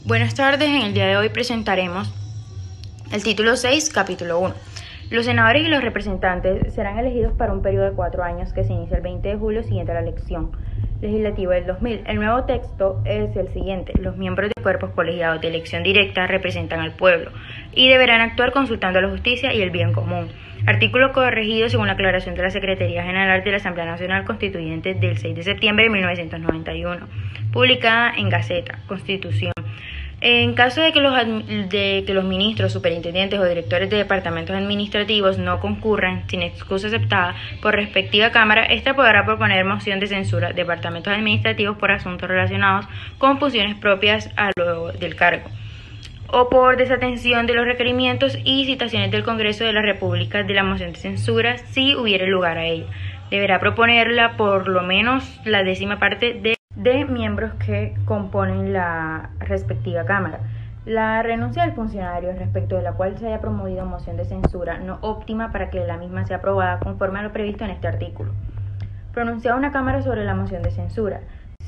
Buenas tardes, en el día de hoy presentaremos el título 6, capítulo 1. Los senadores y los representantes serán elegidos para un periodo de 4 años que se inicia el 20 de julio siguiente a la elección legislativa del 2000. El nuevo texto es el siguiente: los miembros de cuerpos colegiados de elección directa representan al pueblo y deberán actuar consultando a la justicia y el bien común. Artículo corregido según la aclaración de la Secretaría General de la Asamblea Nacional Constituyente del 6 de septiembre de 1991, publicada en Gaceta, Constitución. En caso de que los ministros, superintendentes o directores de departamentos administrativos no concurran sin excusa aceptada por respectiva Cámara, ésta podrá proponer moción de censura a departamentos administrativos por asuntos relacionados con funciones propias a lo del cargo, o por desatención de los requerimientos y citaciones del Congreso de la República de la moción de censura si hubiere lugar a ella. Deberá proponerla por lo menos la 10ª parte de miembros que componen la respectiva Cámara. La renuncia del funcionario respecto de la cual se haya promovido moción de censura no óptima para que la misma sea aprobada conforme a lo previsto en este artículo. Pronunciada una Cámara sobre la moción de censura.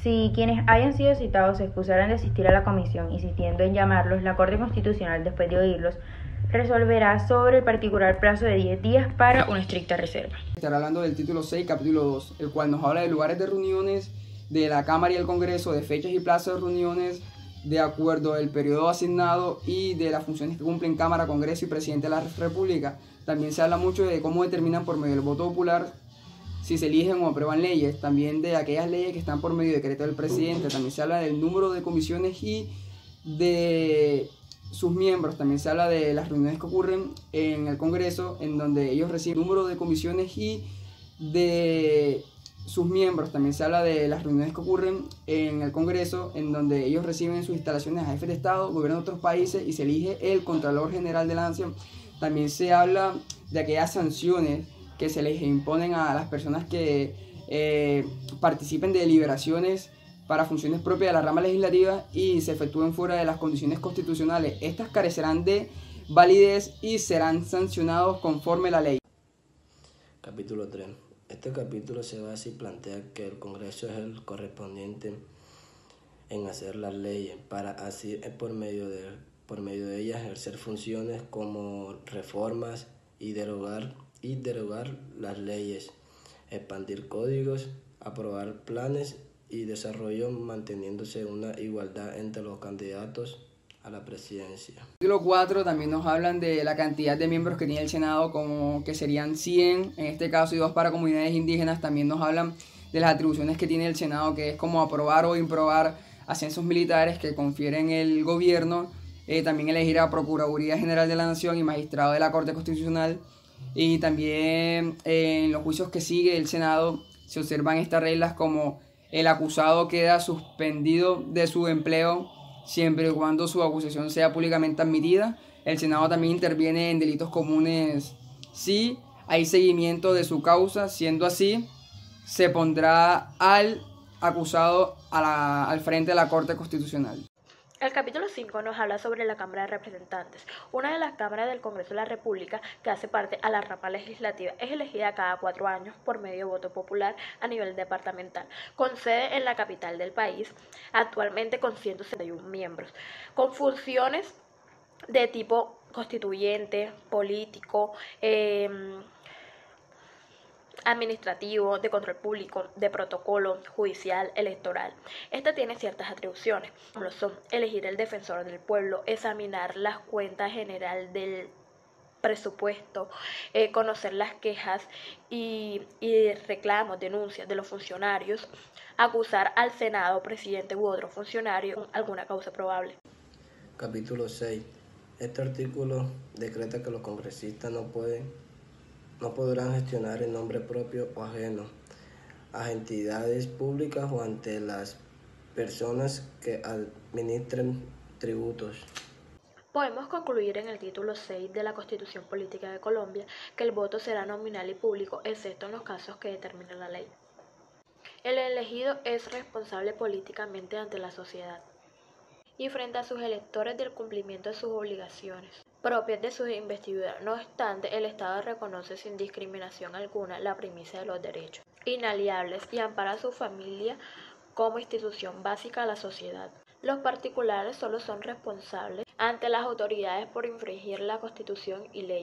Si quienes hayan sido citados se excusaran de asistir a la comisión, insistiendo en llamarlos, la Corte Constitucional, después de oírlos, resolverá sobre el particular plazo de 10 días para una estricta reserva. Estará hablando del título 6, capítulo 2, el cual nos habla de lugares de reuniones de la Cámara y el Congreso, de fechas y plazos de reuniones de acuerdo al periodo asignado y de las funciones que cumplen Cámara, Congreso y Presidente de la República. También se habla mucho de cómo determinan por medio del voto popular si se eligen o aprueban leyes, también de aquellas leyes que están por medio de decreto del presidente. También se habla del número de comisiones y de sus miembros. También se habla de las reuniones que ocurren en el Congreso, en donde ellos reciben el número de comisiones y de sus miembros. También se habla de las reuniones que ocurren en el Congreso, en donde ellos reciben en sus instalaciones a jefes de Estado, gobiernos de otros países y se elige el Contralor General de la Nación. También se habla de aquellas sanciones que se les imponen a las personas que participen de deliberaciones para funciones propias de la rama legislativa y se efectúen fuera de las condiciones constitucionales. Estas carecerán de validez y serán sancionados conforme la ley. Capítulo 3. Este capítulo se basa y plantea que el Congreso es el correspondiente en hacer las leyes, para así por medio de ellas ejercer funciones como reformas y derogar las leyes, expandir códigos, aprobar planes y desarrollo, manteniéndose una igualdad entre los candidatos a la presidencia. Capítulo 4 también nos hablan de la cantidad de miembros que tiene el Senado, como que serían 100 en este caso y 2 para comunidades indígenas. También nos hablan de las atribuciones que tiene el Senado, que es como aprobar o improbar ascensos militares que confieren el gobierno, también elegir a Procuraduría General de la Nación y magistrado de la Corte Constitucional. Y también en los juicios que sigue el Senado se observan estas reglas, como el acusado queda suspendido de su empleo siempre y cuando su acusación sea públicamente admitida. El Senado también interviene en delitos comunes si hay seguimiento de su causa. Siendo así, se pondrá al acusado al frente de la Corte Constitucional. El capítulo 5 nos habla sobre la Cámara de Representantes. Una de las cámaras del Congreso de la República que hace parte a la rama legislativa es elegida cada 4 años por medio de voto popular a nivel departamental, con sede en la capital del país, actualmente con 161 miembros, con funciones de tipo constituyente, político, administrativo, de control público, de protocolo, judicial, electoral. Esta tiene ciertas atribuciones, como son elegir el defensor del pueblo, examinar las cuentas general del presupuesto, conocer las quejas y reclamos, denuncias de los funcionarios, acusar al Senado, presidente u otro funcionario con alguna causa probable. Capítulo 6. Este artículo decreta que los congresistas no podrán gestionar en nombre propio o ajeno a entidades públicas o ante las personas que administren tributos. Podemos concluir en el título 6 de la Constitución Política de Colombia que el voto será nominal y público, excepto en los casos que determine la ley. El elegido es responsable políticamente ante la sociedad y frente a sus electores del cumplimiento de sus obligaciones propias de sus investiduras. No obstante, el Estado reconoce sin discriminación alguna la primicia de los derechos inalienables y ampara a su familia como institución básica de la sociedad. Los particulares solo son responsables ante las autoridades por infringir la Constitución y leyes.